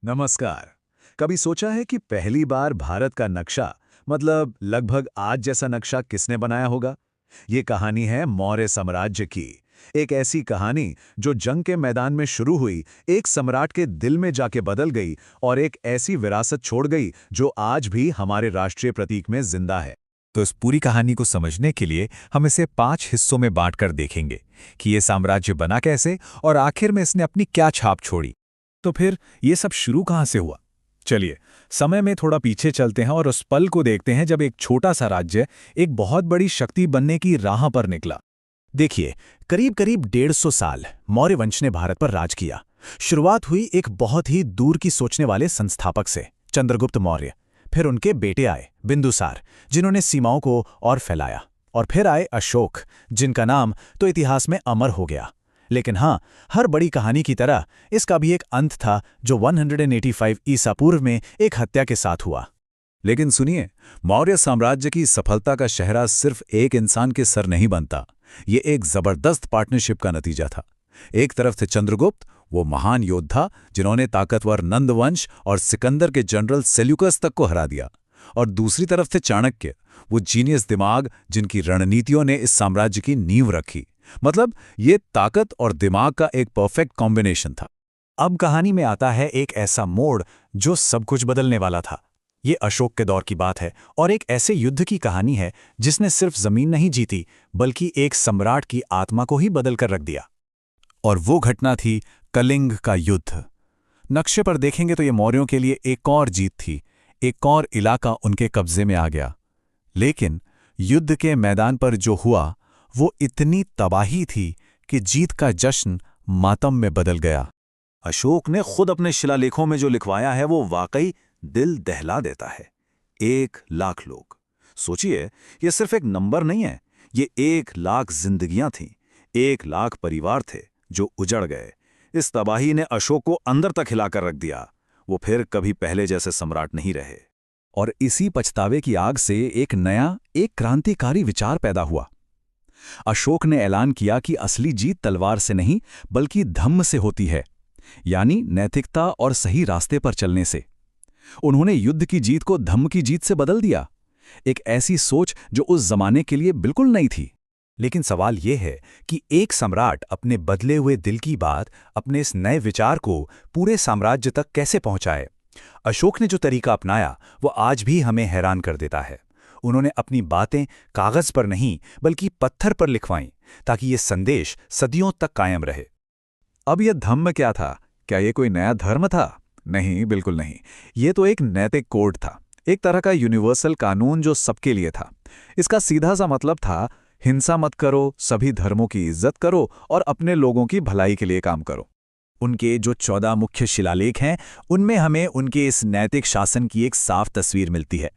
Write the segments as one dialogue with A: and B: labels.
A: नमस्कार। कभी सोचा है कि पहली बार भारत का नक्शा मतलब लगभग आज जैसा नक्शा किसने बनाया होगा? ये कहानी है मौर्य साम्राज्य की। एक ऐसी कहानी जो जंग के मैदान में शुरू हुई, एक सम्राट के दिल में जाके बदल गई और एक ऐसी विरासत छोड़ गई जो आज भी हमारे राष्ट्रीय प्रतीक में जिंदा है।
B: तो इस पूरी कहानी को समझने के लिए हम इसे 5 हिस्सों में बांटकर देखेंगे कि ये साम्राज्य बना कैसे और आखिर में इसने अपनी क्या छाप छोड़ी। तो फिर ये सब शुरू कहाँ से हुआ? चलिए, समय में थोड़ा पीछे चलते हैं और उस पल को देखते हैं जब एक छोटा सा राज्य एक बहुत बड़ी शक्ति बनने की राह पर निकला।
C: देखिए, करीब करीब 150 साल मौर्य वंश ने भारत पर राज किया। शुरुआत हुई एक बहुत ही दूर की सोचने वाले संस्थापक से, चंद्रगुप्त मौर्य। फिर उनके बेटे आए, बिंदुसार, जिन्होंने सीमाओं को और फैलाया। और फिर आए अशोक, जिनका नाम तो इतिहास में अमर हो गया। लेकिन हाँ, हर बड़ी कहानी की तरह इसका भी एक अंत था जो 185 ईसा पूर्व में एक हत्या के साथ हुआ।
A: लेकिन सुनिए, मौर्य साम्राज्य की सफलता का शहरा सिर्फ एक इंसान के सर नहीं बनता। ये एक जबरदस्त पार्टनरशिप का नतीजा था। एक तरफ थे चंद्रगुप्त, वो महान योद्धा जिन्होंने ताकतवर नंदवंश और सिकंदर के जनरल सेल्यूकस तक को हरा दिया। और दूसरी तरफ थे चाणक्य, वो जीनियस दिमाग जिनकी रणनीतियों ने इस साम्राज्य की नींव रखी। मतलब ये ताकत और दिमाग का एक परफेक्ट कॉम्बिनेशन था।
C: अब कहानी में आता है एक ऐसा मोड़ जो सब कुछ बदलने वाला था। ये अशोक के दौर की बात है और एक ऐसे युद्ध की कहानी है जिसने सिर्फ जमीन नहीं जीती, बल्कि एक सम्राट की आत्मा को ही बदल कर रख दिया।
B: और वो घटना थी कलिंग का युद्ध। नक्शे पर देखेंगे तो ये मौर्यों के लिए एक और जीत थी, एक और इलाका उनके कब्जे में आ गया। लेकिन युद्ध के मैदान पर जो हुआ वो इतनी तबाही थी कि जीत का जश्न मातम में बदल गया।
C: अशोक ने खुद अपने शिलालेखों में जो लिखवाया है वो वाकई दिल दहला देता है। 1,00,000 लोग। सोचिए, ये सिर्फ एक नंबर नहीं है, ये 1,00,000 जिंदगियां थीं, 1,00,000 परिवार थे जो उजड़ गए। इस तबाही ने अशोक को अंदर तक हिलाकर रख दिया। वो फिर कभी पहले जैसे सम्राट नहीं रहे।
B: और इसी पछतावे की आग से एक क्रांतिकारी विचार पैदा हुआ। अशोक ने ऐलान किया कि असली जीत तलवार से नहीं बल्कि धम्म से होती है, यानी नैतिकता और सही रास्ते पर चलने से। उन्होंने युद्ध की जीत को धम्म की जीत से बदल दिया। एक ऐसी सोच जो उस जमाने के लिए बिल्कुल नई थी।
C: लेकिन सवाल यह है कि एक सम्राट अपने बदले हुए दिल की बात, अपने इस नए विचार को पूरे साम्राज्य तक कैसे पहुंचाए? अशोक ने जो तरीका अपनाया वो आज भी हमें हैरान कर देता है। उन्होंने अपनी बातें कागज पर नहीं बल्कि पत्थर पर लिखवाईं, ताकि ये संदेश सदियों तक कायम रहे।
B: अब यह धम्म क्या था? क्या ये कोई नया धर्म था? नहीं, बिल्कुल नहीं। ये तो एक नैतिक कोड था, एक तरह का यूनिवर्सल कानून जो सबके लिए था। इसका सीधा सा मतलब था, हिंसा मत करो, सभी धर्मों की इज्जत करो और अपने लोगों की भलाई के लिए काम करो।
C: उनके जो 14 मुख्य शिलालेख हैं, उनमें हमें उनके इस नैतिक शासन की एक साफ तस्वीर मिलती है।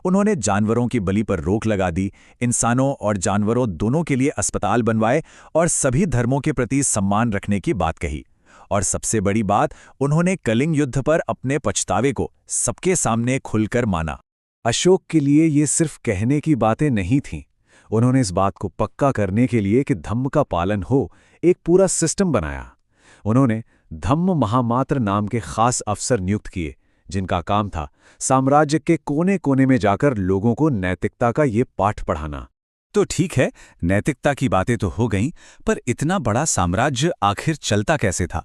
C: उन्होंने जानवरों की बलि पर रोक लगा दी, इंसानों और जानवरों दोनों के लिए अस्पताल बनवाए और सभी धर्मों के प्रति सम्मान रखने की बात कही। और सबसे बड़ी बात, उन्होंने कलिंग युद्ध पर अपने पछतावे को सबके सामने खुलकर माना।
B: अशोक के लिए ये सिर्फ कहने की बातें नहीं थीं। उन्होंने इस बात को पक्का करने के लिए कि धम्म का पालन हो, एक पूरा सिस्टम बनाया। उन्होंने धम्म महामात्र नाम के खास अफसर नियुक्त किए, जिनका काम था साम्राज्य के कोने कोने में जाकर लोगों को नैतिकता का ये पाठ पढ़ाना।
C: तो ठीक है, नैतिकता की बातें तो हो गईं, पर इतना बड़ा साम्राज्य आखिर चलता कैसे था?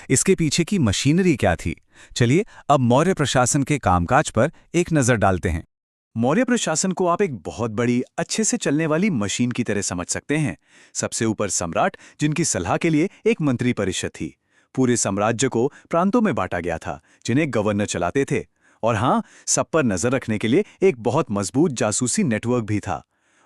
C: इसके पीछे की मशीनरी क्या थी? चलिए अब मौर्य प्रशासन के कामकाज पर एक नजर डालते हैं। मौर्य प्रशासन को आप एक बहुत बड़ी, अच्छे से चलने वाली मशीन की तरह समझ सकते हैं। सबसे ऊपर सम्राट, जिनकी सलाह के लिए एक मंत्री परिषद थी। पूरे साम्राज्य को प्रांतों में बांटा गया था, जिन्हें गवर्नर चलाते थे। और हाँ, सब पर नजर रखने के लिए एक बहुत मजबूत जासूसी नेटवर्क भी था।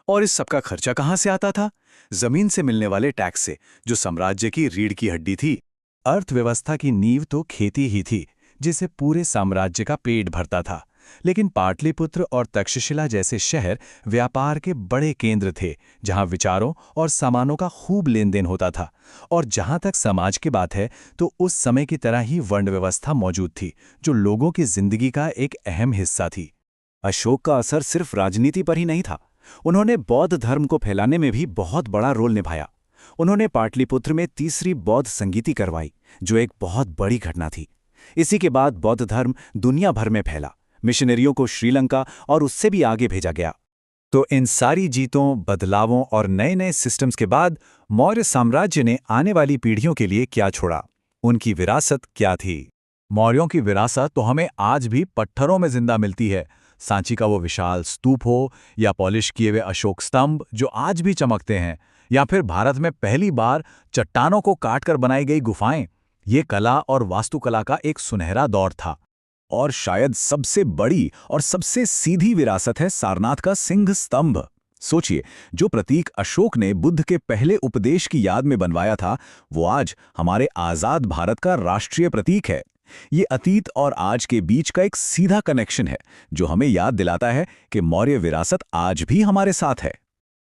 C: और इस सबका खर्चा कहाँ से आता था? जमीन से मिलने वाले टैक्स से, जो साम्राज्य की रीढ़ की हड्डी थी।
B: अर्थव्यवस्था की नींव तो खेती ही थी, जिसे पूरे साम्राज्य का पेट भरता था। लेकिन पाटलिपुत्र और तक्षशिला जैसे शहर व्यापार के बड़े केंद्र थे, जहां विचारों और सामानों का खूब लेन देन होता था। और जहां तक समाज की बात है, तो उस समय की तरह ही वर्ण व्यवस्था मौजूद थी, जो लोगों की जिंदगी का एक अहम हिस्सा थी।
C: अशोक का असर सिर्फ राजनीति पर ही नहीं था, उन्होंने बौद्ध धर्म को फैलाने में भी बहुत बड़ा रोल निभाया। उन्होंने पाटलिपुत्र में तीसरी बौद्ध संगीति करवाई, जो एक बहुत बड़ी घटना थी। इसी के बाद बौद्ध धर्म दुनिया भर में फैला, मिशनरियों को श्रीलंका और उससे भी आगे भेजा गया। तो इन सारी जीतों, बदलावों और नए नए सिस्टम्स के बाद मौर्य साम्राज्य ने आने वाली पीढ़ियों के लिए क्या छोड़ा? उनकी विरासत क्या थी?
A: मौर्यों की विरासत तो हमें आज भी पत्थरों में जिंदा मिलती है। सांची का वो विशाल स्तूप हो या पॉलिश किए हुए अशोक स्तंभ जो आज भी चमकते हैं, या फिर भारत में पहली बार चट्टानों को काटकर बनाई गई गुफाएं, ये कला और वास्तुकला का एक सुनहरा दौर था।
C: और शायद सबसे बड़ी और सबसे सीधी विरासत है सारनाथ का सिंह स्तंभ। सोचिए, जो प्रतीक अशोक ने बुद्ध के पहले उपदेश की याद में बनवाया था, वो आज हमारे आजाद भारत का राष्ट्रीय प्रतीक है। ये अतीत और आज के बीच का एक सीधा कनेक्शन है, जो हमें याद दिलाता है कि मौर्य विरासत आज भी हमारे साथ है।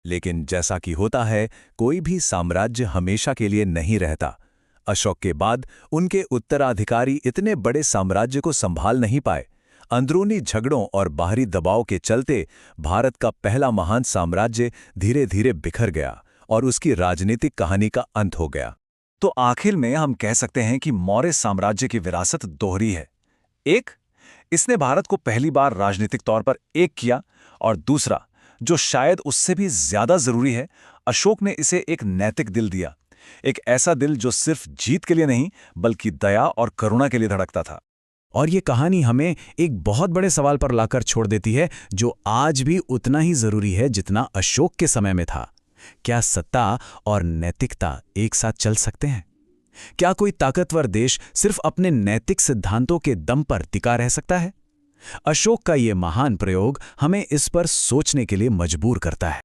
C: लेकिन जैसा कि होता है, कोई भी साम्राज्य हमेशा के लिए नहीं रहता। अशोक के बाद उनके उत्तराधिकारी इतने बड़े साम्राज्य को संभाल नहीं पाए। अंदरूनी झगड़ों और बाहरी दबाव के चलते भारत का पहला महान साम्राज्य धीरे धीरे बिखर गया और उसकी राजनीतिक कहानी का अंत हो गया।
B: तो आखिर में हम कह सकते हैं कि मौर्य साम्राज्य की विरासत दोहरी है। एक, इसने भारत को पहली बार राजनीतिक तौर पर एक किया, और दूसरा, जो शायद उससे भी ज्यादा जरूरी है, अशोक ने इसे एक नैतिक दिल दिया। एक ऐसा दिल जो सिर्फ जीत के लिए नहीं, बल्कि दया और करुणा के लिए धड़कता था।
A: और ये कहानी हमें एक बहुत बड़े सवाल पर लाकर छोड़ देती है, जो आज भी उतना ही जरूरी है जितना अशोक के समय में था। क्या सत्ता और नैतिकता एक साथ चल सकते हैं? क्या कोई ताकतवर देश सिर्फ अपने नैतिक सिद्धांतों के दम पर टिका रह सकता है? अशोक का ये महान प्रयोग हमें इस पर सोचने के लिए मजबूर करता है।